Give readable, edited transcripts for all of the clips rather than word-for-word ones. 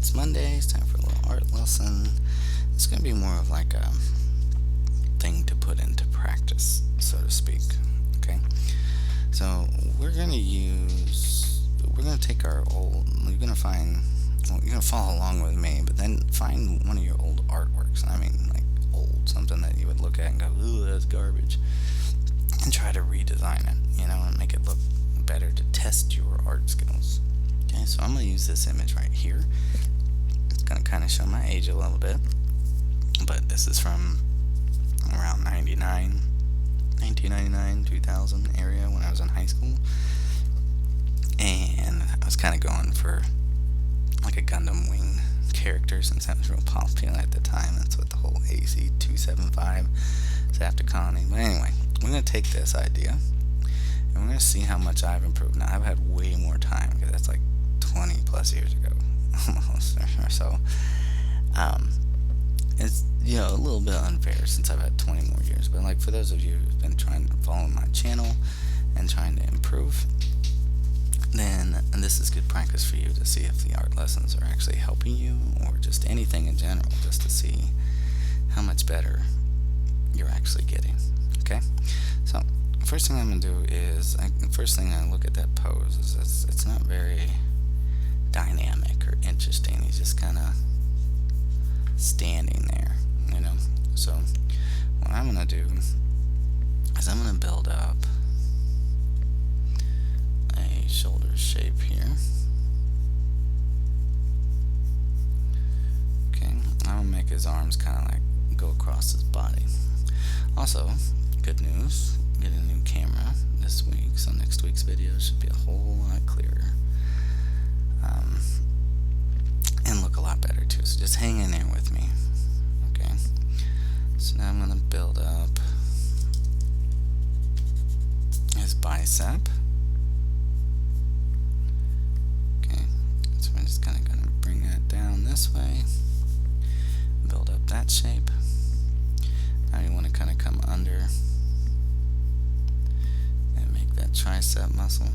It's Monday, it's time for a little art lesson. It's going to be more of like a thing to put into practice, so to speak. Okay, so we're going to take you're going to find, well, you're going to follow along with me, but then find one of your old artworks. And I mean, like old, something that you would look at and go, ooh, that's garbage, and try to redesign it, and make it look better to test your art skills. Okay, so I'm going to use this image right here. It's going to kind of show my age a little bit, but this is from around 1999, 2000 area when I was in high school. And I was kind of going for like a Gundam Wing character since that was real popular at the time. That's what the whole AC-275 Zapticon. But anyway, we're going to take this idea and we're going to see how much I've improved. Now, I've had way more time because that's like 20 plus years ago almost or so. It's a little bit unfair since I've had 20 more years, but like for those of you who've been trying to follow my channel and trying to improve, then this is good practice for you to see if the art lessons are actually helping you or just anything in general, just to see how much better you're actually getting. Okay, so first thing I'm going to do is first thing I look at that pose is it's not very dynamic or interesting. He's just kind of standing there, so what I'm going to do is I'm going to build up a shoulder shape here. Okay, I'm going to make his arms kind of like go across his body. Also, good news, get a new camera this week, so next week's video should be a whole lot clearer and look a lot better too, so just hang in there with me. Okay, so now I'm going to build up his bicep. Okay, so we're just kind of going to bring that down this way, build up that shape. Now you want to kind of come under and make that tricep muscle.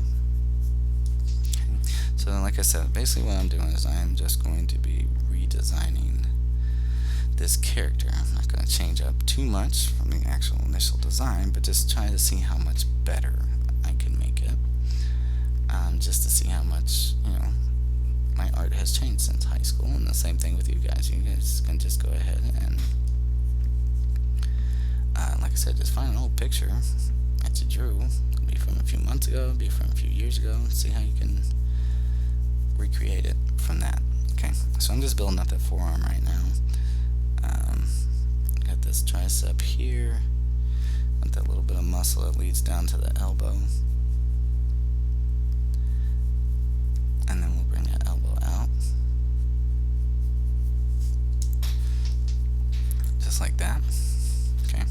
Okay. So like I said, basically what I'm doing is I'm just going to be redesigning this character. I'm not going to change up too much from the actual initial design, but just try to see how much better I can make it. Just to see how much, my art has changed since high school, and the same thing with you guys. You guys can just go ahead and like I said, just find an old picture that you drew. Could be from a few months ago, be from a few years ago, and see how you can recreate it from that. Okay, so I'm just building up that forearm right now. Got this tricep here, with that little bit of muscle that leads down to the elbow, and then we'll bring that elbow out, just like that. Okay.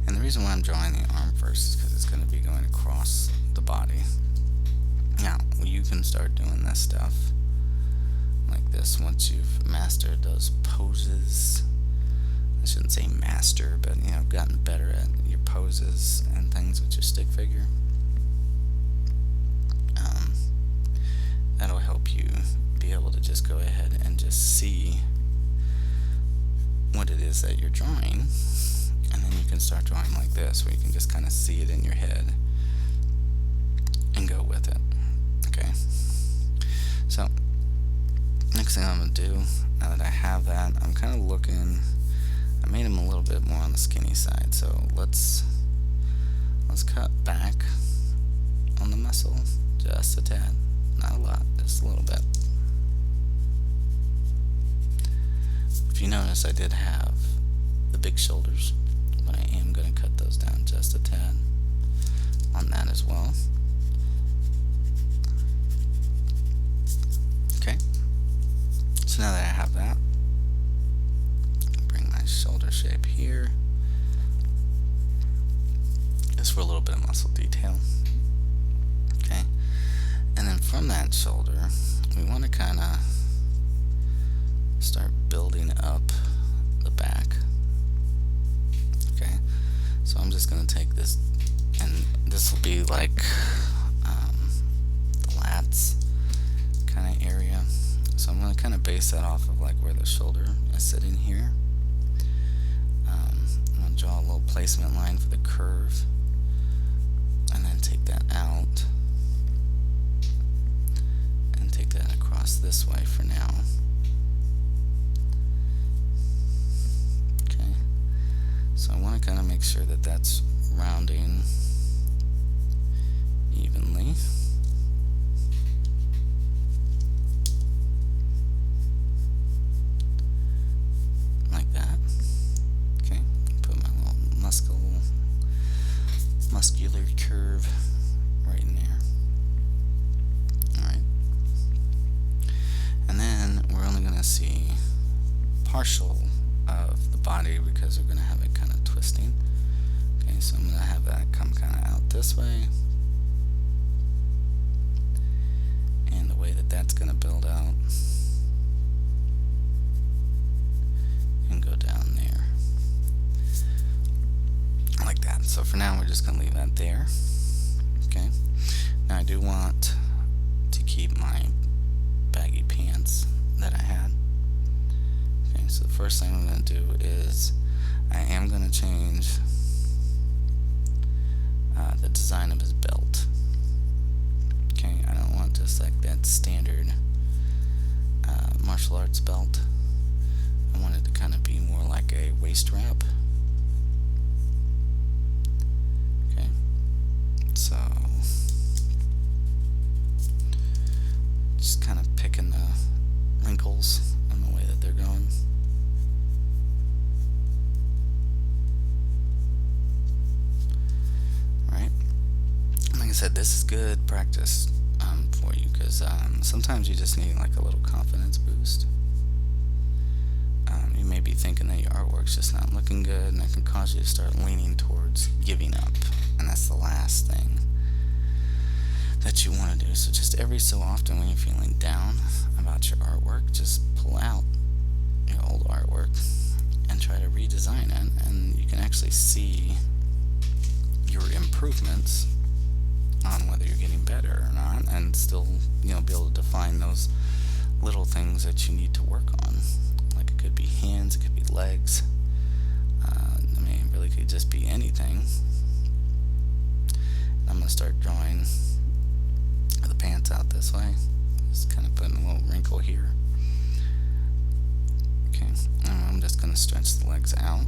And the reason why I'm drawing the arm first is because it's going to be going across the body. Now, you can start doing this stuff like this once you've mastered those poses. I shouldn't say master, but gotten better at your poses and things with your stick figure. That'll help you be able to just go ahead and just see what it is that you're drawing. And then you can start drawing like this, where you can just kind of see it in your head and go with it. Okay. So, next thing I'm going to do, now that I have that, I'm kind of looking, I made him a little bit more on the skinny side, so let's cut back on the muscle just a tad. Not a lot, just a little bit. If you notice, I did have the big shoulders, but I am going to cut those down just a tad on that as well. Okay, so now that I have that, bring my shoulder shape here, just for a little bit of muscle detail. Okay, and then from that shoulder, we want to kind of start building up the back. Okay, so I'm just going to take this, and this will be like the lats kind of area. So I'm kind of base that off of like where the shoulder is sitting here. I'm going to draw a little placement line for the curve, and then take that out and take that across this way for now. Okay, so I want to kind of make sure that that's rounding evenly. Like that. Okay, put my little muscular curve right in there. Alright. And then we're only going to see partial of the body because we're going to have it kind of twisting. Okay, so I'm going to have that come kind of out this way. And the way that that's going to build out and go down there. Like that. So for now we're just going to leave that there. Okay. Now I do want to keep my baggy pants that I had. Okay, so the first thing I'm going to do is I am going to change the design of his belt. Okay, I don't want just like that standard martial arts belt. I want it to kind of be more like a waist wrap. Okay, so just kind of picking the wrinkles and the way that they're going. Right. Like I said, this is good practice for you because sometimes you just need like a little confidence boost. You may be thinking that your artwork's just not looking good, and that can cause you to start leaning towards giving up, and that's the last thing that you want to do. So just every so often when you're feeling down about your artwork, just pull out your old artwork and try to redesign it, and you can actually see your improvements on whether you're getting better or not, and still, you know, be able to define those little things that you need to work on. Like it could be hands, it could be legs. I mean, it really could just be anything. I'm gonna start drawing the pants out this way. Just kind of putting a little wrinkle here. Okay, and I'm just gonna stretch the legs out.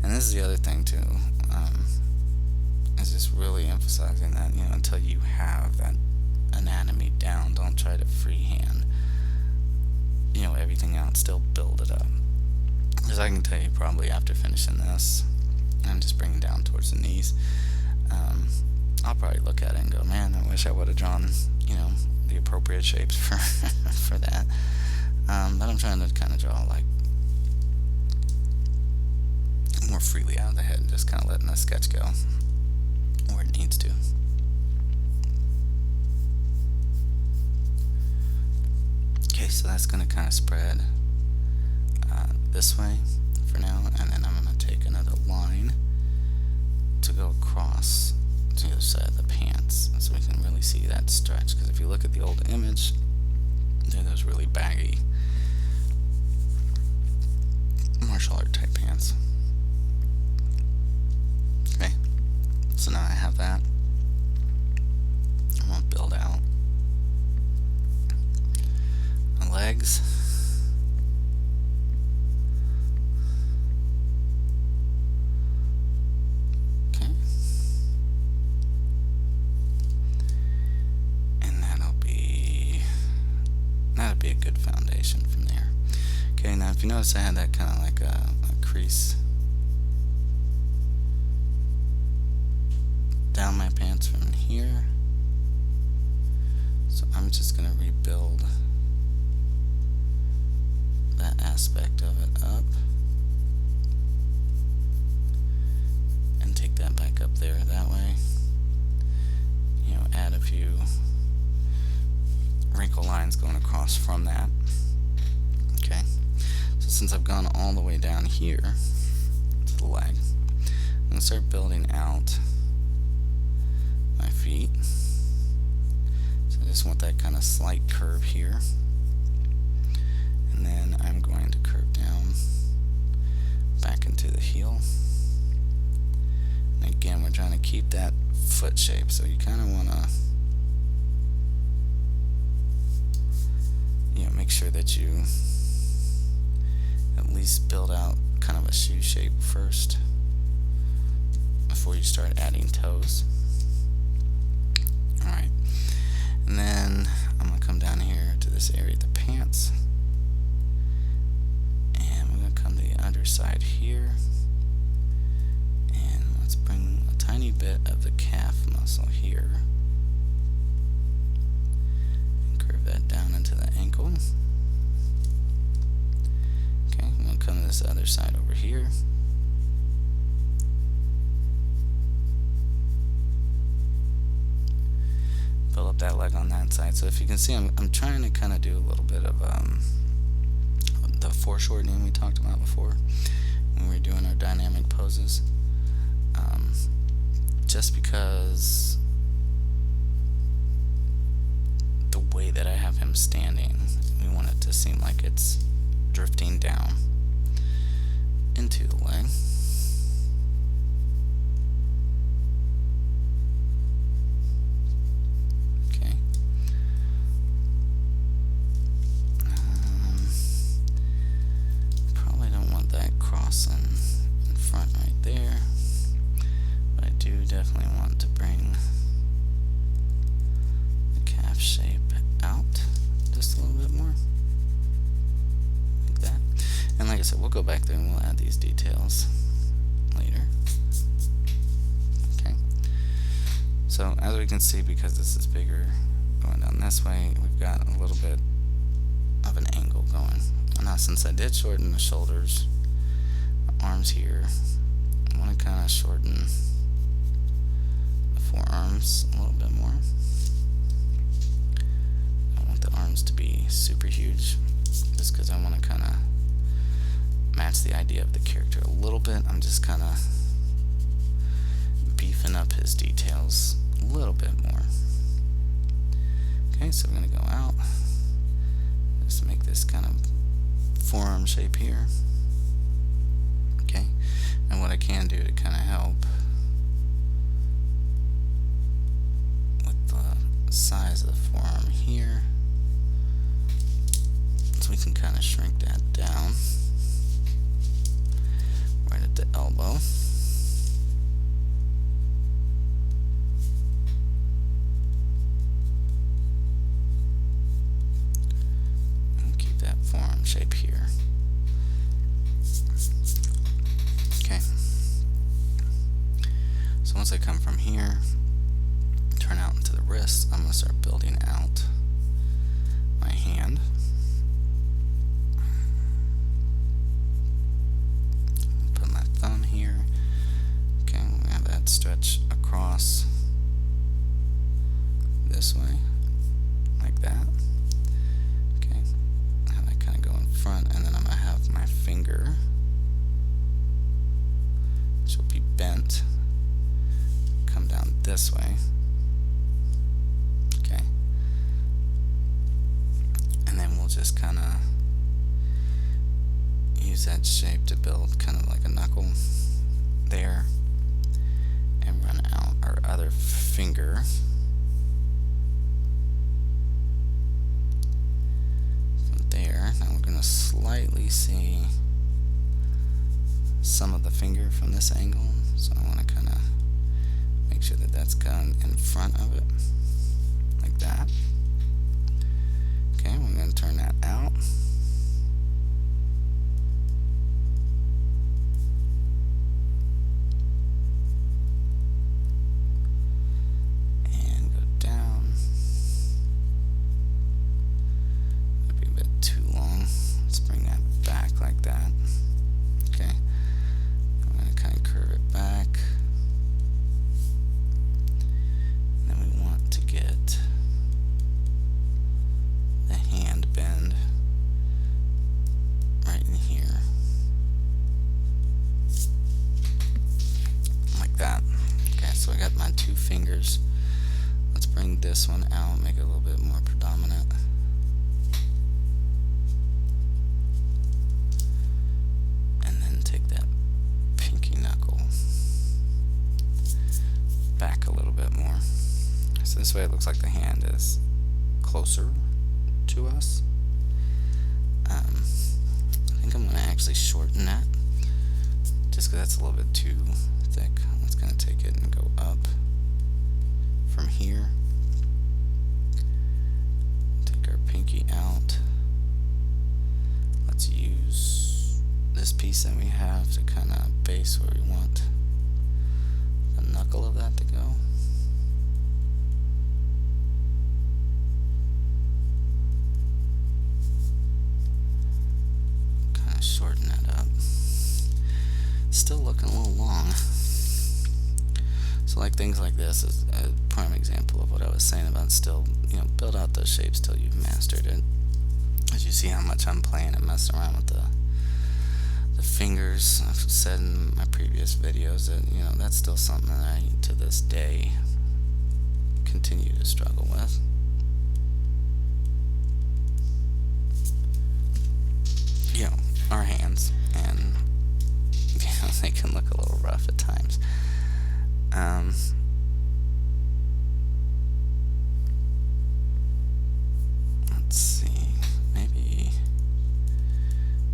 And this is the other thing too. Is just really emphasizing that, you know, until you have that anatomy down, don't try to freehand, you know, everything out. Still build it up. Because I can tell you probably after finishing this, I'm just bringing down towards the knees. I'll probably look at it and go, man, I wish I would have drawn, you know, the appropriate shapes for for that. But I'm trying to kind of draw like more freely out of the head, just kind of letting the sketch go where it needs to. Okay, so that's going to kind of spread this way for now, and then I'm going to take another line to go across to the other side of the pants so we can really see that stretch, because if you look at the old image, they're those really baggy martial art type pants. Okay, so now I have that. I'm going to build out my legs. Okay. And that'll be a good foundation from there. Okay, now if you notice I had that kind of like a crease down my pants from here. So I'm just going to rebuild that aspect of it up and take that back up there that way. You know, add a few wrinkle lines going across from that. Okay, so since I've gone all the way down here to the leg, I'm going to start building out my feet. So I just want that kind of slight curve here. foot shape, so you kind of want to, make sure that you at least build out kind of a shoe shape first before you start adding toes. Alright, and then I'm going to come down here to this area, the pants, and we're going to come to the underside here, and let's bring a tiny bit of the calf muscle here and curve that down into the ankle. Okay, I'm going to come to this other side over here. Fill up that leg on that side. So if you can see, I'm trying to kind of do a little bit of the foreshortening we talked about before when we were doing our dynamic poses. Just because the way that I have him standing, we want it to seem like it's drifting down into the leg. Okay. Probably don't want that crossing in front right there, but I do definitely want to bring the calf shape out just a little bit more. And like I said, we'll go back there and we'll add these details later. Okay. So as we can see, because this is bigger going down this way, we've got a little bit of an angle going. Now since I did shorten the shoulders, the arms here, I want to kind of shorten the forearms a little bit more. I don't want the arms to be super huge, just because I want to kind of match the idea of the character a little bit. I'm just kind of beefing up his details a little bit more. Okay, so I'm going to go out, just make this kind of forearm shape here. Okay, and what I can do to kind of help with the size of the forearm here, so we can kind of shrink that down right at the elbow. And keep that forearm shape here. Okay. So once I come from here, turn out into the wrist, I'm going to start building out my hand. Thumb here. Okay, we have that stretch across this way, like that. Okay, have that kind of go in front, and then I'm going to have my finger, which will be bent, come down this way. Okay, and then we'll just kind of use that shape to build kind of like a knuckle there, and run out our other finger from there. Now we're going to slightly see some of the finger from this angle, so I want to kind of make sure that that's kind of in front of it, like that. Okay, we're going to turn that out. Fingers. Let's bring this one out, make it a little bit more predominant. And then take that pinky knuckle back a little bit This way it looks like the hand is closer to us. I think I'm going to actually shorten that, just because that's a little bit too thick. I'm just going to take it and go up from here. Take our pinky out. Let's use this piece that we have to kind of base where we want the knuckle of that to go. Kind of shorten that up. Still looking a little long. So like things like this is a prime example of what I was saying about still, build out those shapes till you've mastered it. As you see how much I'm playing and messing around with the fingers. I've said in my previous videos that, that's still something that I, to this day, continue to struggle with. Our hands, and they can look a little rough at times. Let's see, maybe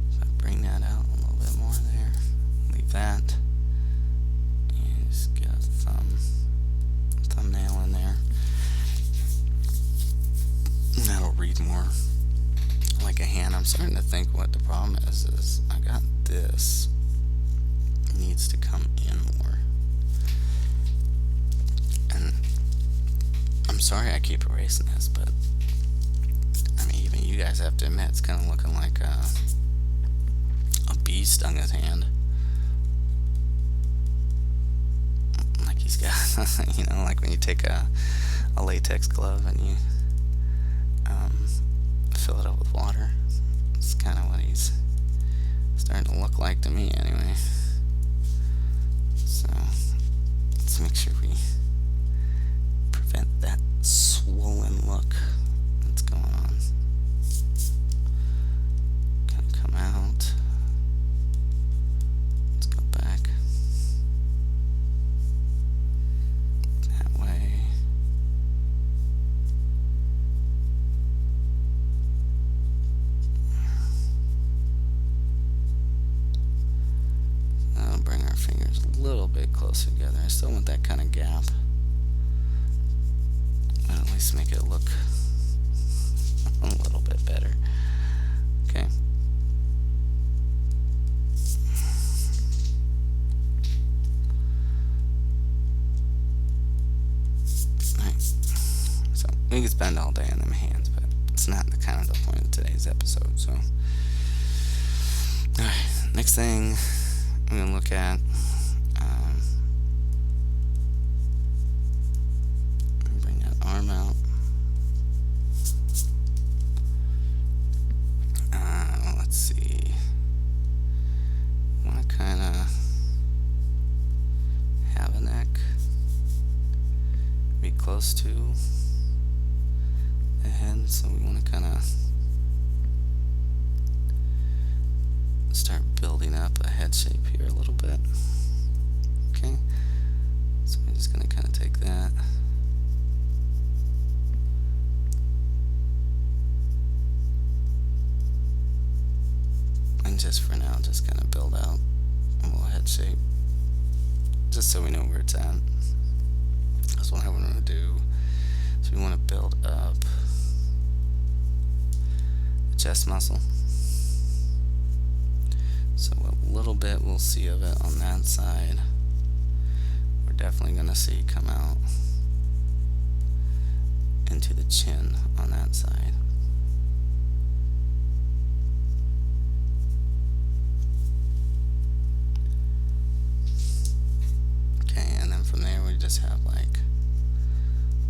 if I bring that out a little bit more there, leave that, and just get a thumbnail in there, and that'll read more like a hand. I'm starting to think what the problem is I got this needs to come in more. And I'm sorry I keep erasing this, but I mean, even you guys have to admit it's kind of looking like a bee stung his hand. Like he's got, like when you take a latex glove and you fill it up with water. It's kind of what he's starting to look like to me anyway. So let's make sure we prevent that swollen look that's going on. Kind of come out. Let's go back that way. Bring our fingers a little bit closer together. I still want that kind of gap, but at least make it look a little bit better. Okay. Alright. So we could spend all day on them hands, but it's not the kind of the point of today's episode. So, alright. Next thing I'm going to look at bring that arm out. Let's see. I want to kind of have a neck be close to the head, so we want to kind of start building up a head shape here a little bit. Okay, so we're just going to kind of take that. And just for now, just kind of build out a little head shape, just so we know where it's at. That's what I want to do. So we want to build up the chest muscle. So a little bit we'll see of it on that side. We're definitely going to see come out into the chin on that side. Okay, and then from there we just have like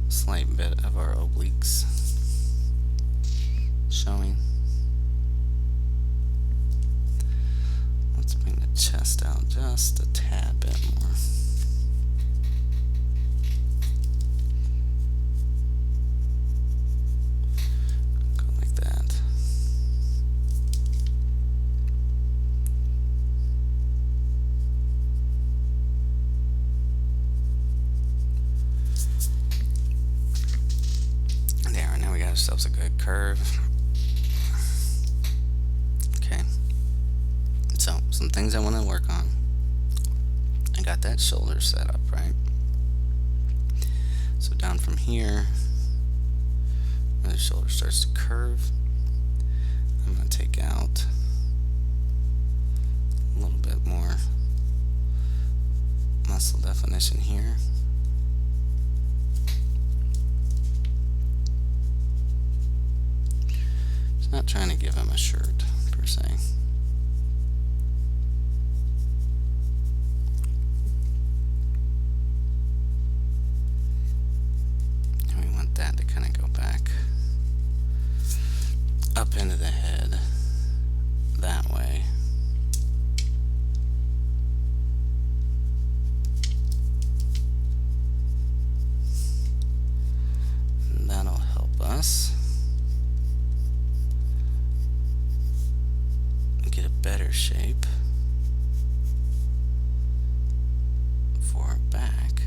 a slight bit of our obliques showing. Let's bring the chest out just a tad bit more. Go like that. ourselves a good curve. Okay, so some things I want to work on. I got that shoulder set up, right? So down from here, where the shoulder starts to curve, I'm going to take out a little bit more muscle definition here. It's not trying to give him a shirt per se. And we want that to kind of go back up into the head that way. And that'll help us get a better shape for our back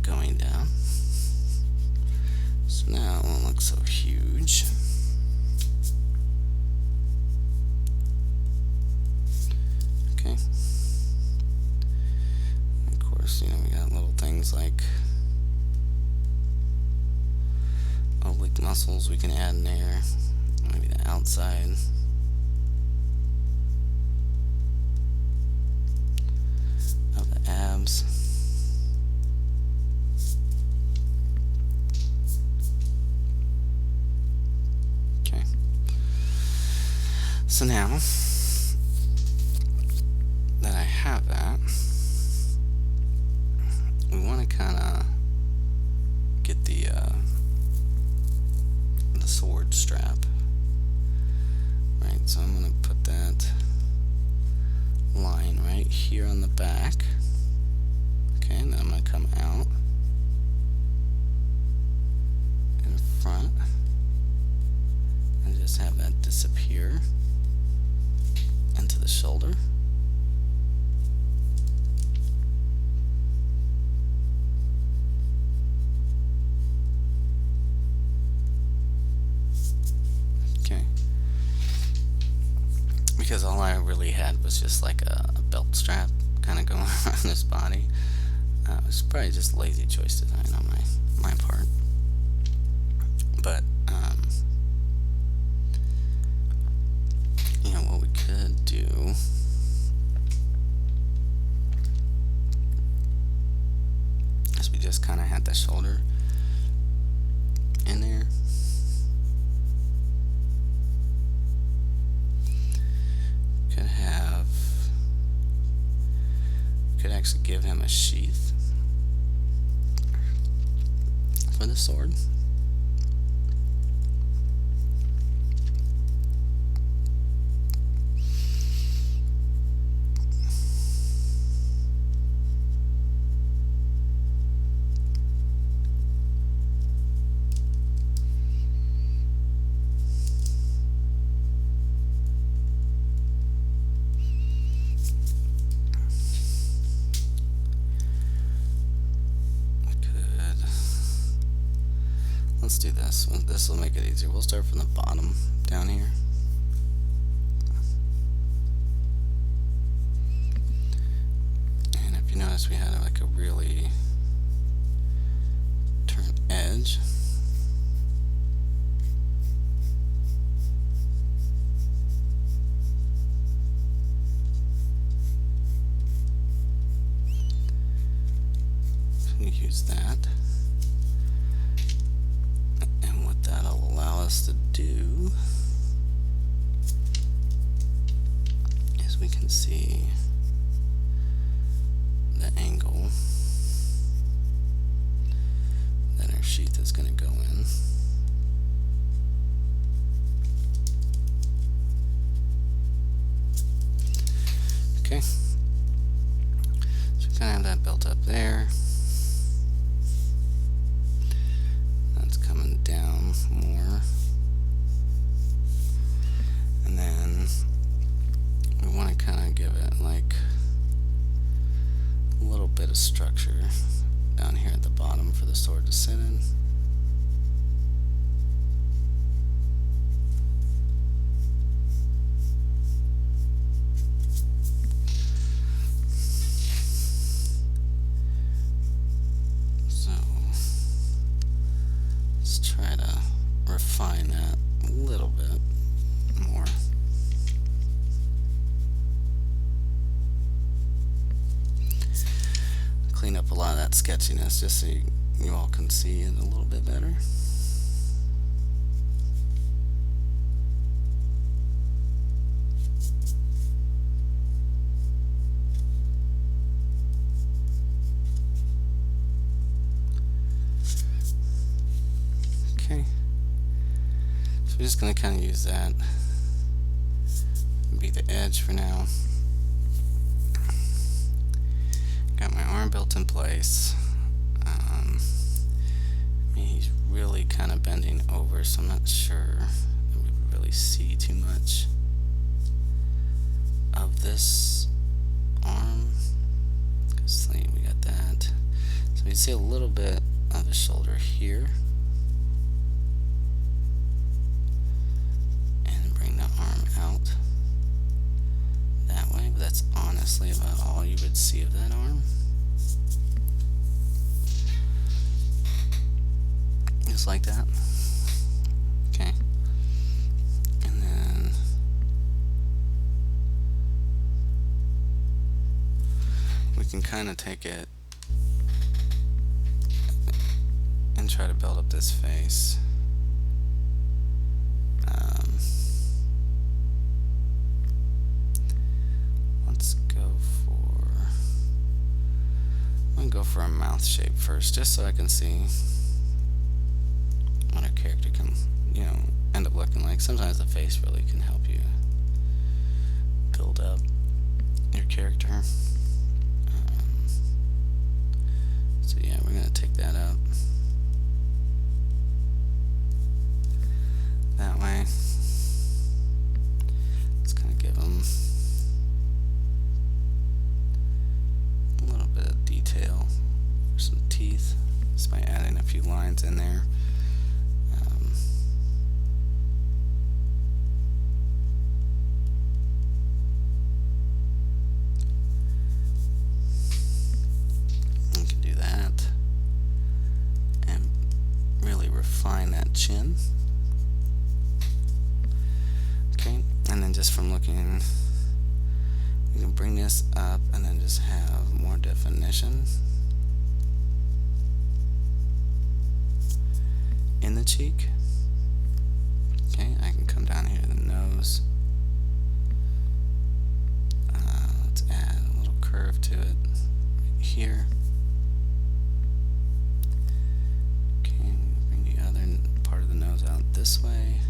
going down. So now it won't look so huge. Okay. Of course, we got little things like oblique muscles we can add in there. Maybe the outside. Of the abs. Okay. So now that I have that, we want to kind of get the sword strap. Right, so I'm going to put that line right here on the back. Okay, and then I'm going to come out in front and just have that disappear into the shoulder. Okay. Because all I really had was just like a belt strap kind of going around his body. It was probably just lazy choice design on my part. But, what we could do is we just kind of had the shoulder in there. Could actually give him a sheath for the sword. Let's do this. This will make it easier. We'll start from the bottom down here. And if you notice, we had like a really turned edge. So we use that. To do is we can see the angle that our sheath is going to go in. Okay, so we kind of have that built up there. That's coming down more. And then we want to kind of give it like a little bit of structure down here at the bottom for the sword to sit in. So let's try to refine that a little bit more. Clean up a lot of that sketchiness just so you all can see it a little bit better. Okay, so we're just going to kind of use that, be the edge for now. Got my arm built in place. He's really kind of bending over, so I'm not sure that we really see too much of this arm. We got that. So we see a little bit of the shoulder here. And bring the arm out that way, but that's honestly about all you would see of that arm. Just like that. Okay. And then we can kind of take it and try to build up this face. Let's go for, I'm going to go for a mouth shape first, just so I can see what our character can, end up looking like. Sometimes the face really can help you build up your character. So yeah, we're going to take that up that way. Let's kind of give them a little bit of detail for some teeth, just by adding a few lines in there. You can do that and really refine that chin. Okay, and then just from looking, you can bring this up and then just have more definition in the cheek. Okay, I can come down here to the nose. Let's add a little curve to it right here. Okay, bring the other part of the nose out this way.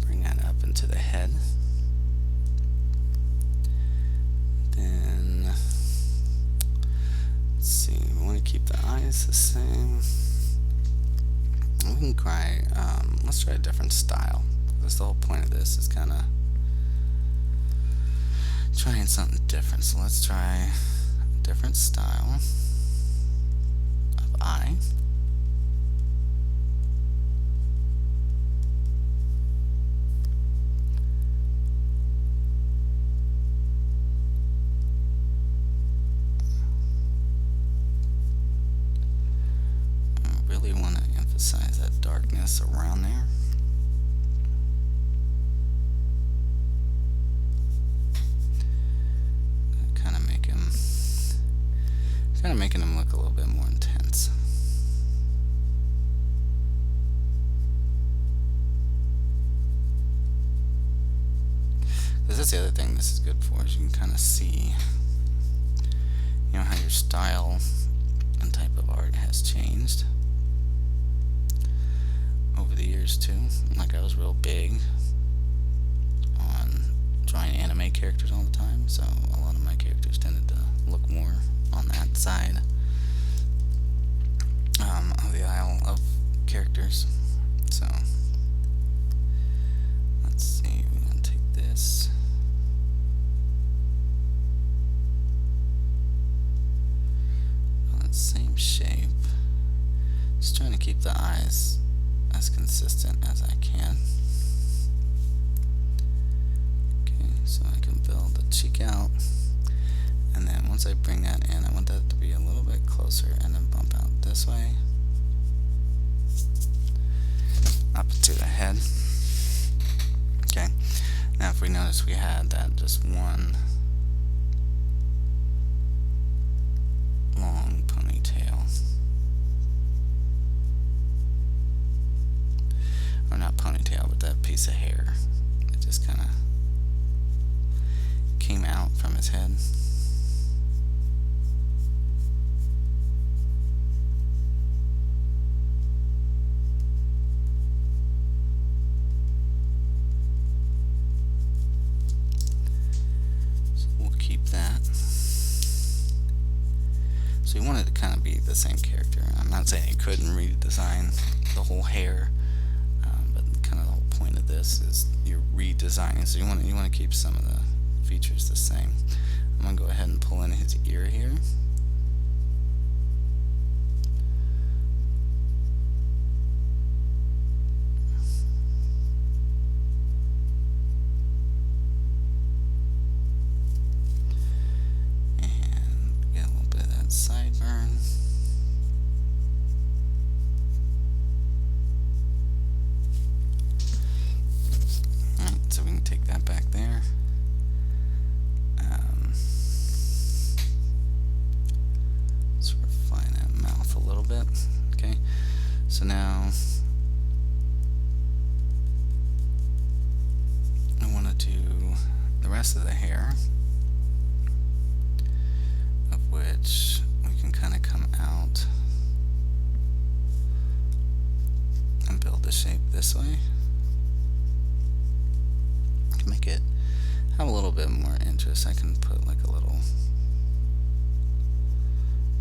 Bring that up into the head. Then let's see, we want to keep the eyes the same. We can try, let's try a different style. That's the whole point of this, is kind of trying something different. So let's try a different style of eye. Emphasize that darkness around there. Kind of making him look a little bit more intense. That's the other thing this is good for, is you can kind of see, how your style and type of art has changed over the years too. Like, I was real big on drawing anime characters all the time, so a lot of my characters tended to look more on that side of the aisle of characters. So let's keep the eyes as consistent as I can. Okay, so I can build the cheek out, and then once I bring that in, I want that to be a little bit closer and then bump out this way up to the head. Okay, now if we notice we had that just one long ponytail, or not ponytail, but that piece of hair that just kind of came out from his head. So we'll keep that. So you want it to kind of be the same character. I'm not saying you couldn't redesign the whole hair, but kind of the whole point of this is you're redesigning. So you want to keep some of the features the same. I'm going to go ahead and pull in his ear here. And get a little bit of that sideburn. Alright, so we can take that back there. Sort of refine that mouth a little bit. Okay, so now I want to do the rest of the hair, of which we can kind of come out and build the shape this way to make it have a little bit more interest. I can put like a little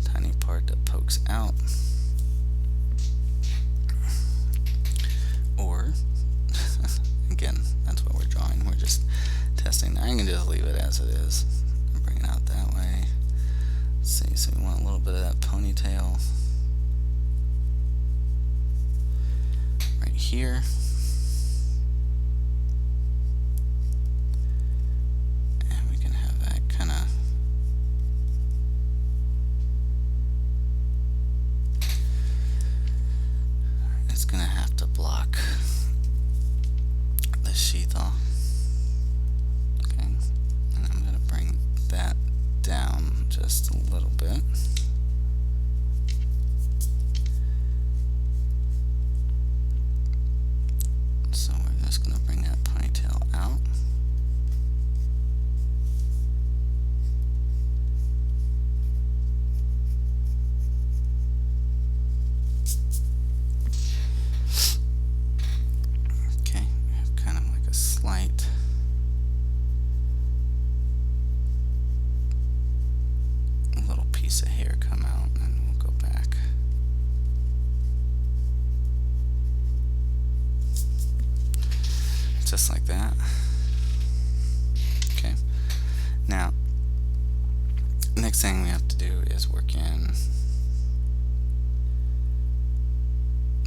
tiny part that pokes out, or again, that's what we're drawing, we're just testing. I can just leave it as it is and bring it out that way. Let's see, so we want a little bit of that ponytail right here. Just a little bit. So we're just going to bring that ponytail out. Okay, we have kind of like a slight piece of hair come out, and we'll go back. Just like that. Okay. Now, next thing we have to do is work in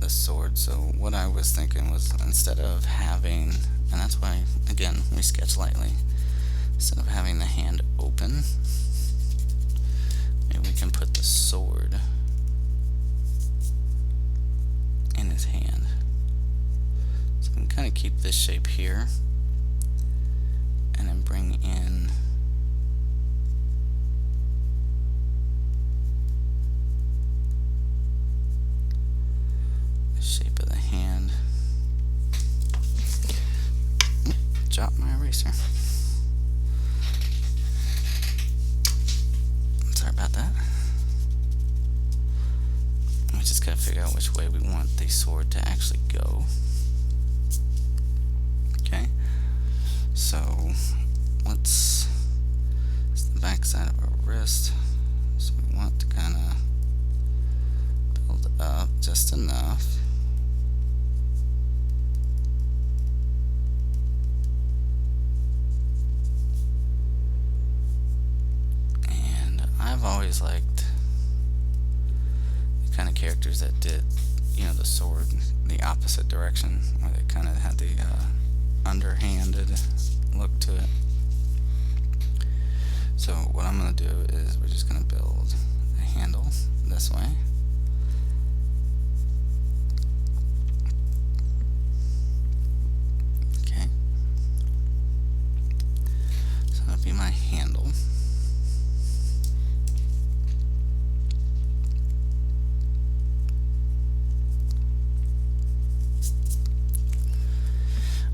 the sword. So what I was thinking was, instead of having, and that's why, again, we sketch lightly, instead of having the hand open, maybe we can put the sword in his hand. So we can kind of keep this shape here, and then bring in the shape of the hand. Drop my eraser. Sorry about that. We just gotta figure out which way we want the sword to actually go. Okay, so it's the back side of our wrist, so we want to kind of build up just enough. And I've always liked the kind of characters that did the sword the opposite direction, where they kind of had the underhanded look to it. So what I'm going to do is we're just going to build the handle this way. Okay. So that'll be my handle.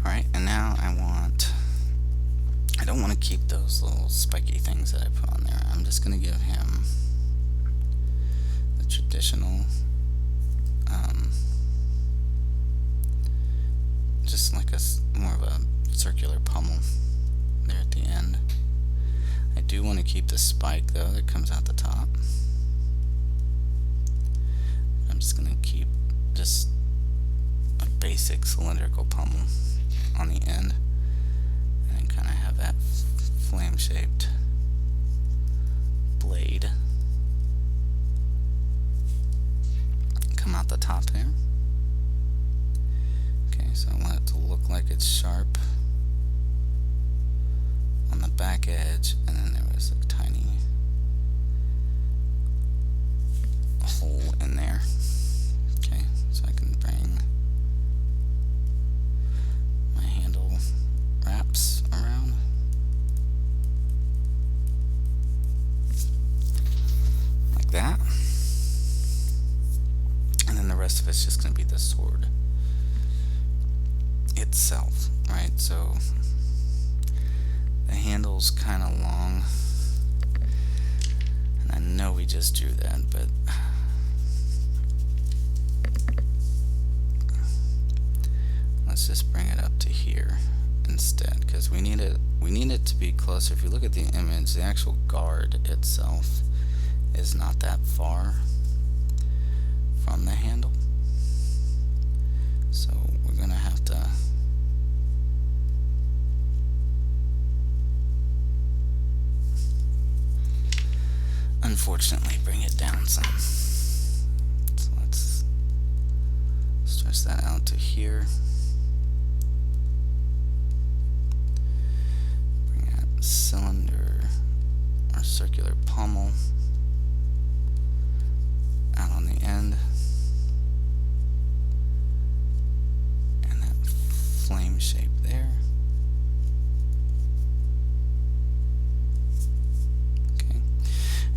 Alright, and now I don't want to keep those little spiky things that I put on there. I'm just going to give him the traditional, just like more of a circular pommel there at the end. I do want to keep the spike though that comes out the top. I'm just going to keep just a basic cylindrical pommel on the end, and then kind of have that flame-shaped blade come out the top there. Okay, so I want it to look like it's sharp on the back edge, and then there was a tiny hole in there. Okay, so I can bring my handle wraps around like that, and then the rest of it's just going to be the sword itself, right? So the handle's kind of long, and I know we just drew that, but let's just bring it up to here instead, because we need it to be closer. If you look at the image, the actual guard itself is not that far from the handle, so we're gonna have to unfortunately bring it down some. So let's stretch that out to here. Bring that cylinder or circular pommel out on the end, and that flame shape there. Okay.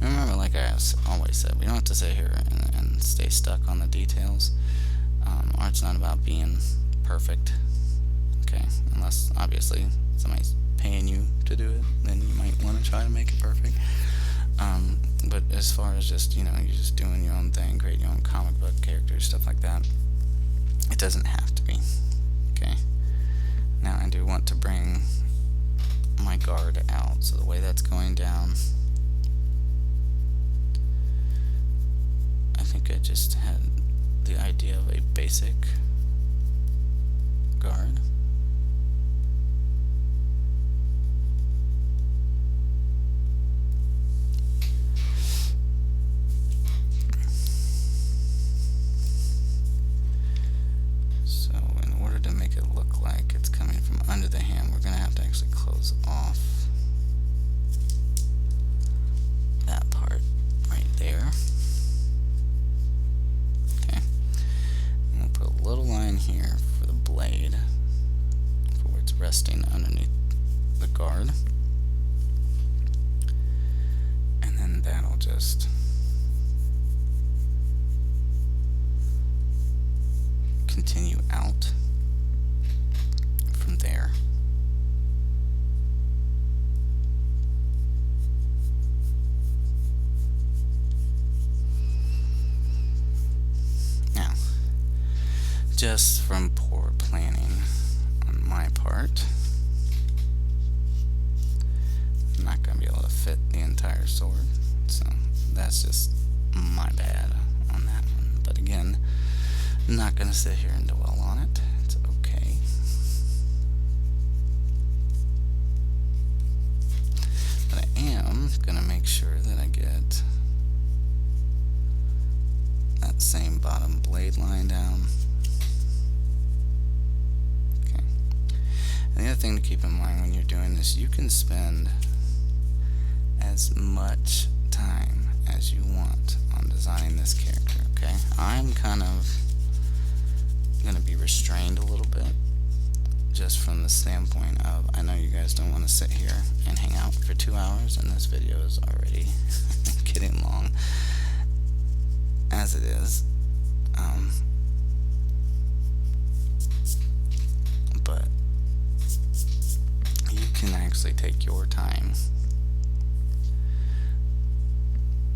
And remember, like I always said, we don't have to sit here and stay stuck on the details. Art's not about being perfect. Okay, unless obviously somebody's paying you to do it, then you might want to try to make it perfect. But as far as just, you're just doing your own thing, creating your own comic book characters, stuff like that, it doesn't have to be. Okay. Now I do want to bring my guard out, so the way that's going down, I think I just had the idea of a basic guard. So in order to make it look like it's coming from under the hand, we're going to have to actually close off that part right there. Okay. And we'll put a little line here for the blade, for where it's resting underneath the guard. And then that'll just continue out from there. Now, just from poor planning on my part, I'm not going to be able to fit the entire sword, so that's just my bad on that one. But again, I'm not going to sit here and dwell on it. It's okay. But I am going to make sure that I get that same bottom blade line down. Okay. And the other thing to keep in mind when you're doing this, you can spend as much time as you want on designing this character, okay? I'm kind of going to be restrained a little bit, just from the standpoint of, I know you guys don't want to sit here and hang out for 2 hours, and this video is already getting long as it is. But you can actually take your time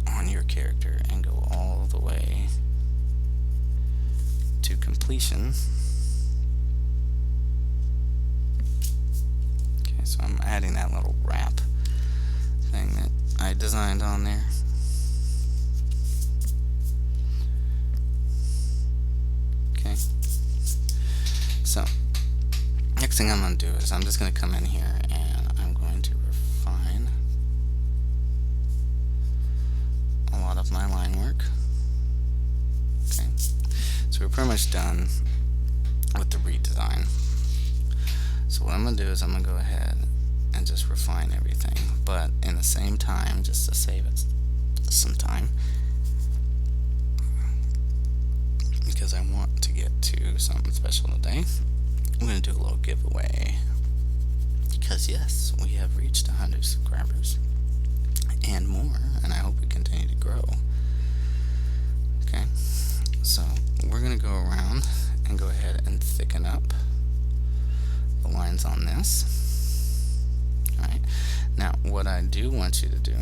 on your character and go all the way to completion. Okay, so I'm adding that little wrap thing that I designed on there. Okay, so next thing I'm going to do is I'm just going to come in here and I'm going to refine a lot of my line work. Okay, so we're pretty much done with the redesign. So what I'm going to do is I'm going to go ahead and just refine everything, but in the same time, just to save it some time, because I want to get to something special today, I'm going to do a little giveaway, because yes, we have reached 100 subscribers and more, and I hope we continue to grow. Okay, so we're going to go around and go ahead and thicken up the lines on this. Alright, now what I do want you to do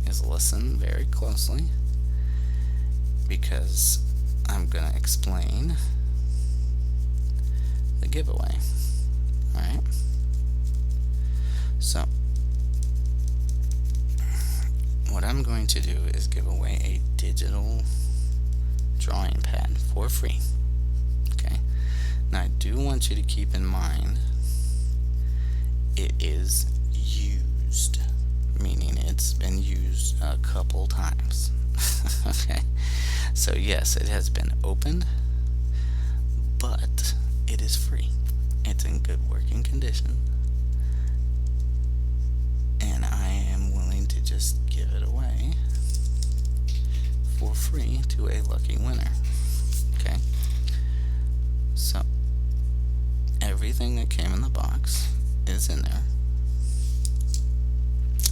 is listen very closely, because I'm going to explain the giveaway. Alright, so what I'm going to do is give away a digital drawing pad for free. Okay, now I do want you to keep in mind it is used, meaning it's been used a couple times. Okay, so yes, it has been opened, but it is free. It's in good working condition, and I am willing to just give it away for free to a lucky winner. Okay, so everything that came in the box is in there.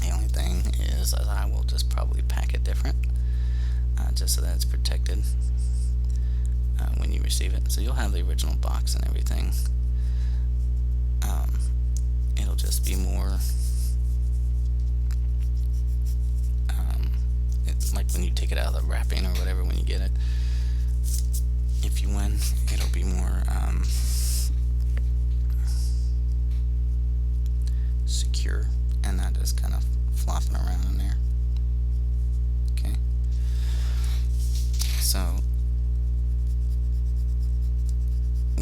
The only thing is that I will just probably pack it different, just so that it's protected when you receive it. So you'll have the original box and everything. It'll just be more it's like when you take it out of the wrapping or whatever when you get it. If you win, it'll be more secure and not just kind of flopping around in there. Okay, so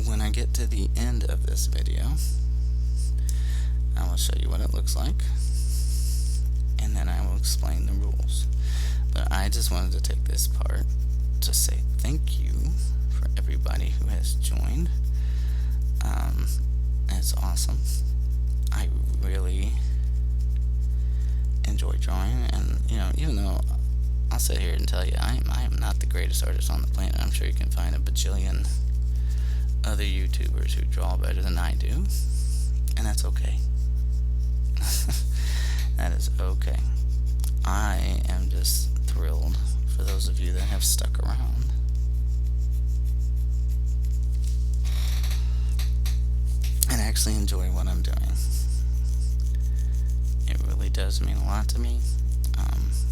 when I get to the end of this video, I will show you what it looks like, and then I will explain the rules. But I just wanted to take this part to say thank you for everybody who has joined. It's awesome. I really enjoy drawing, and you know, even though I'll sit here and tell you I am not the greatest artist on the planet, I'm sure you can find a bajillion other YouTubers who draw better than I do, and that's okay. That is okay. I am just thrilled for those of you that have stuck around. And actually enjoy what I'm doing. It really does mean a lot to me,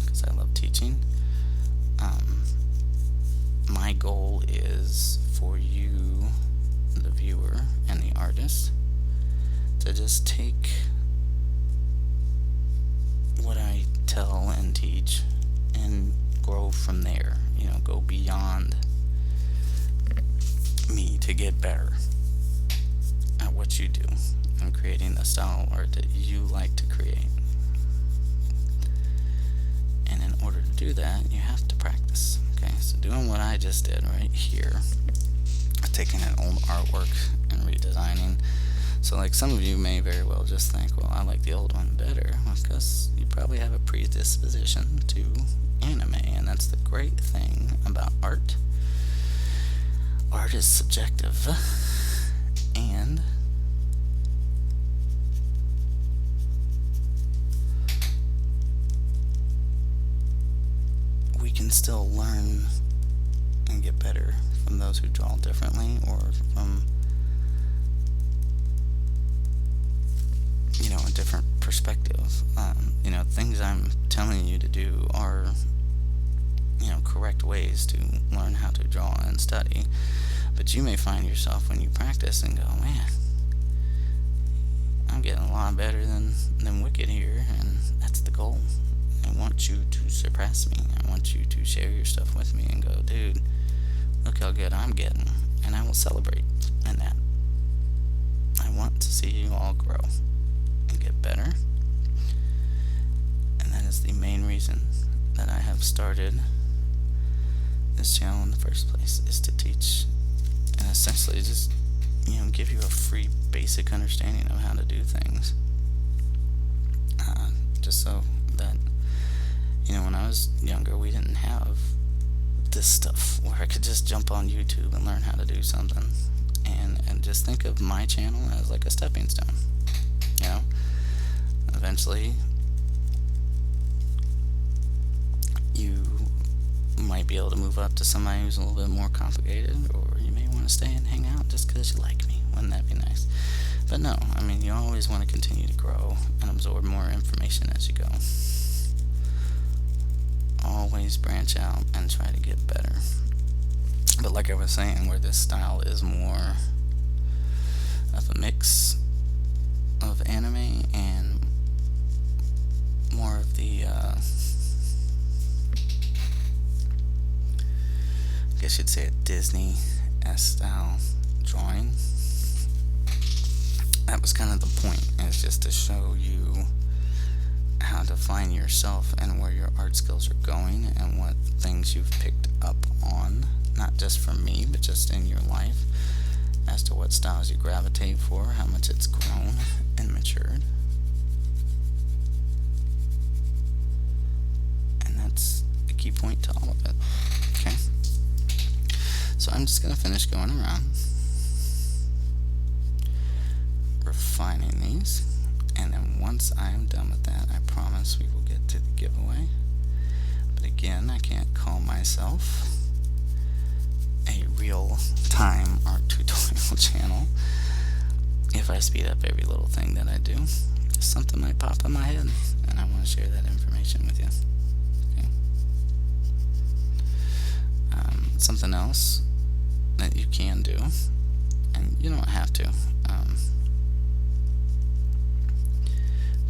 because I love teaching. My goal is for you, the viewer and the artist, to just take what I tell and teach and grow from there. You know, go beyond me to get better at what you do and creating the style of art that you like to create. And in order to do that, you have to practice. Okay, so doing what I just did right here, taking an old artwork and redesigning. So like some of you may very well just think, well, I like the old one better, because you probably have a predisposition to anime, and that's the great thing about art. Art is subjective, and we can still learn and get better from those who draw differently, or from, a different perspective. Things I'm telling you to do are, correct ways to learn how to draw and study. But you may find yourself when you practice and go, man, I'm getting a lot better than Wicked here, and that's the goal. I want you to surpass me. I want you to share your stuff with me and go, dude, look how good I'm getting, and I will celebrate in that. I want to see you all grow and get better, and that is the main reason that I have started this channel in the first place, is to teach and essentially just give you a free basic understanding of how to do things, just so that when I was younger, we didn't have this stuff where I could just jump on YouTube and learn how to do something, and just think of my channel as like a stepping stone. Eventually you might be able to move up to somebody who's a little bit more complicated, or you may want to stay and hang out just because you like me. Wouldn't that be nice? But no, you always want to continue to grow and absorb more information as you go. Always branch out and try to get better. But like I was saying, where this style is more of a mix of anime and more of the I guess you'd say a Disney-esque style drawing. That was kind of the point, is just to show you how to find yourself and where your art skills are going, and what things you've picked up on, not just from me, but just in your life, as to what styles you gravitate for, how much it's grown and matured. And that's the key point to all of it. Okay? So I'm just going to finish going around, refining these, and then once I am done with that, I promise we will get to the giveaway. But again, I can't call myself a real-time art tutorial channel if I speed up every little thing that I do. Something might pop in my head, and I want to share that information with you. Okay? Something else that you can do, and you don't have to,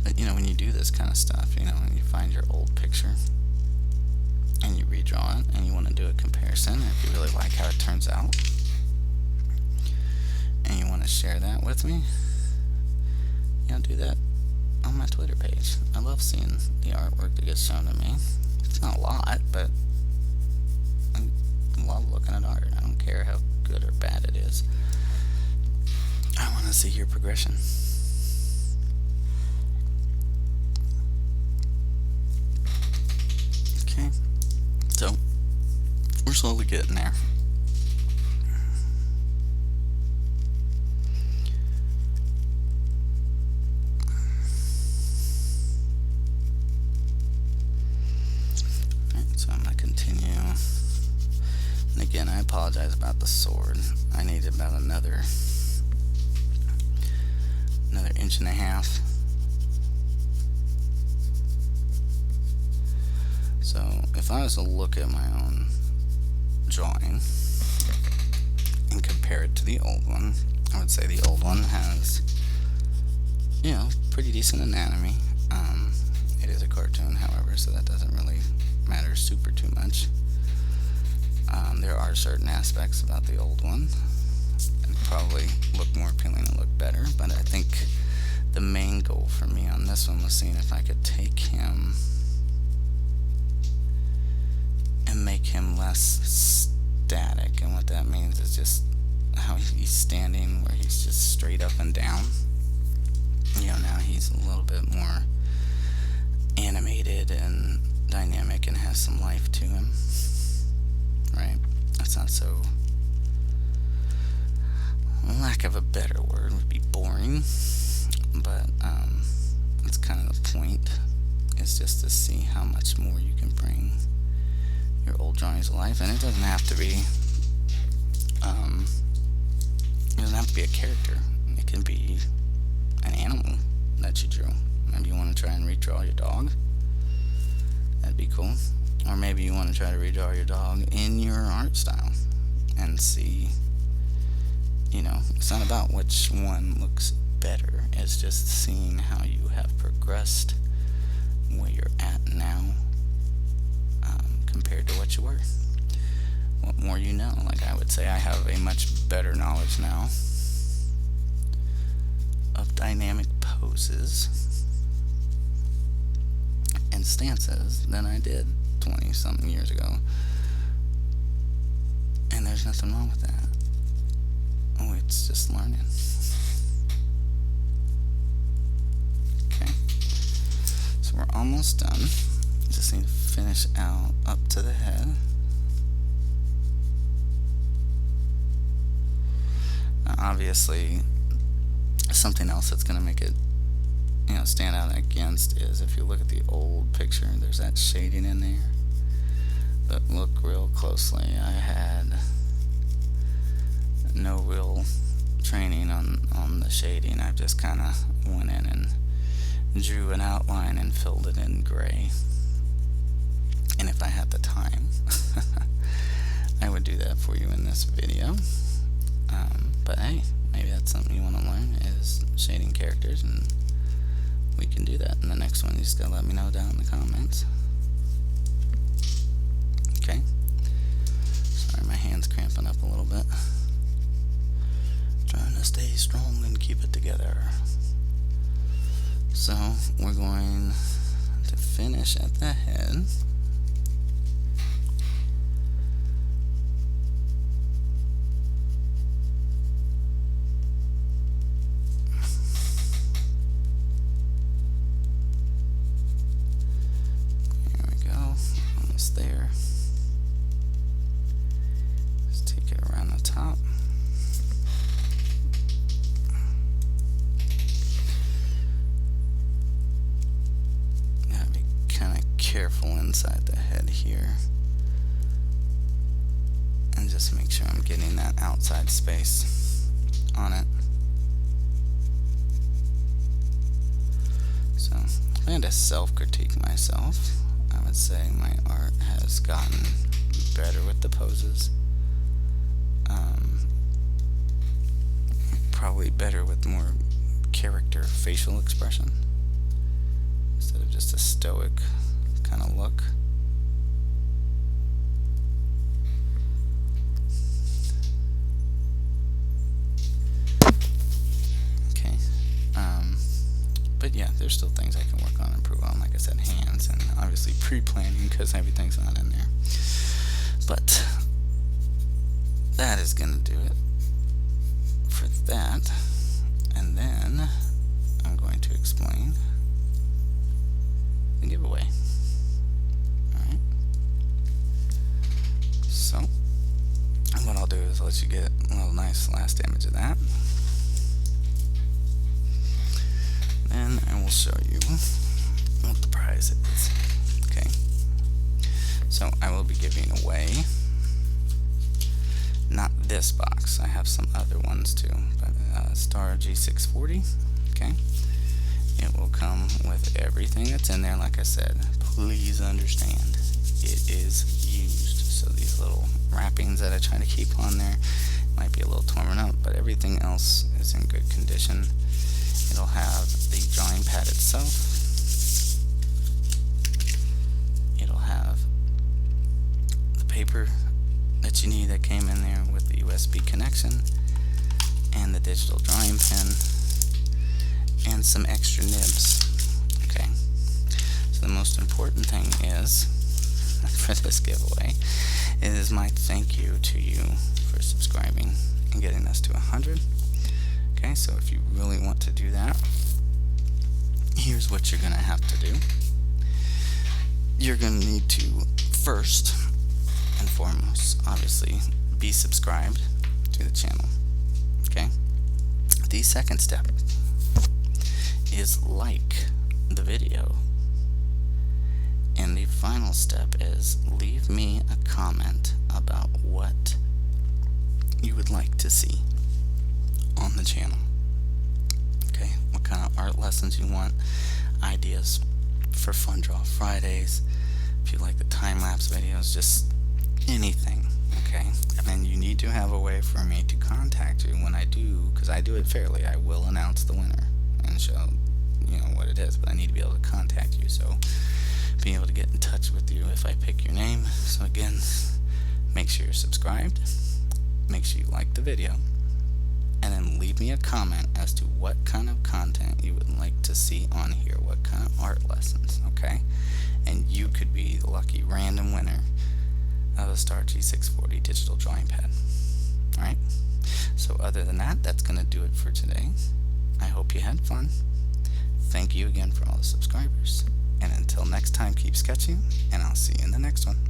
but when you do this kind of stuff, and you find your old picture and you redraw it, and you want to do a comparison, if you really like how it turns out, and you want to share that with me, do that on my Twitter page. I love seeing the artwork that gets shown to me. It's not a lot, but I love looking at art. I don't care how good or bad it is. I want to see your progression. Okay, so we're slowly getting there. So I'm going to continue. And again, I apologize about the sword. I needed about another inch and a half. So if I was to look at my own drawing and compare it to the old one, I would say the old one has, pretty decent anatomy. It is a cartoon, however, so that doesn't really matter super too much. There are certain aspects about the old one that probably look more appealing and look better, but I think the main goal for me on this one was seeing if I could take him and make him less static, and what that means is just how he's standing, where he's just straight up and down. Now he's a little bit more animated and dynamic and has some life to him, right? That's not so, lack of a better word would be boring, but that's kind of the point, is just to see how much more you can bring your old drawings to life. And it doesn't have to be a character. It can be an animal that you drew. Maybe you want to try and redraw your dog. That'd be cool. Or maybe you want to try to redraw your dog in your art style and see, it's not about which one looks better. It's just seeing how you have progressed, where you're at now, compared to what you were. What more you know. Like, I would say I have a much better knowledge now of dynamic poses and stances than I did 20 something years ago. And there's nothing wrong with that. Oh, it's just learning. Okay. So we're almost done. Just need to finish out up to the head. Now, obviously, something else that's going to make it stand out against is if you look at the old picture, there's that shading in there. But look real closely. I had no real training on the shading. I just kind of went in and drew an outline and filled it in gray. And if I had the time, I would do that for you in this video. But hey, maybe that's something you want to learn, is shading characters, and we can do that in the next one. You just gotta let me know down in the comments. Okay. Sorry, my hand's cramping up a little bit. Trying to stay strong and keep it together. So we're going to finish at the head. There. Just take it around the top. Gotta be kind of careful inside the head here, and just make sure I'm getting that outside space on it. So if I had to self-critique myself, I would say my art has gotten better with the poses. Probably better with more character facial expression instead of just a stoic kind of look. Okay. But yeah, there's still things I can work on and improve on. Like I said, hands, and obviously pre-planning because everything's not in there. But that is going to do it for that. And then I'm going to explain the giveaway. Alright. So what I'll do is let you get a little nice last image of that. Then I will show you what the prize is. Okay. So I will be giving away, not this box, I have some other ones too, but Star G640. Okay. It will come with everything that's in there. Like I said, please understand it is used. So these little wrappings that I try to keep on there might be a little torn up, but everything else is in good condition. It'll have the drawing pad itself. It'll have the paper that you need that came in there with the USB connection, and the digital drawing pen, and some extra nibs. Okay. So the most important thing is for this giveaway It is my thank you to you for subscribing and getting us to 100. Okay, so if you really want to do that, here's what you're going to have to do. You're going to need to first and foremost, obviously, be subscribed to the channel. Okay? The second step is like the video. And the final step is leave me a comment about what you would like to see on the channel. Okay, what kind of art lessons you want, ideas for Fun Draw Fridays, if you like the time-lapse videos, just anything. Okay, and then you need to have a way for me to contact you when I do, because I do it fairly. I will announce the winner and show what it is, but I need to be able to contact you, so being able to get in touch with you if I pick your name. So again, make sure you're subscribed, make sure you like the video, and then leave me a comment as to what kind of content you would like to see on here, what kind of art lessons. Okay, and you could be the lucky random winner of a Star G640 digital drawing pad. Alright, so other than that, that's going to do it for today. I hope you had fun. Thank you again for all the subscribers. And until next time, keep sketching, and I'll see you in the next one.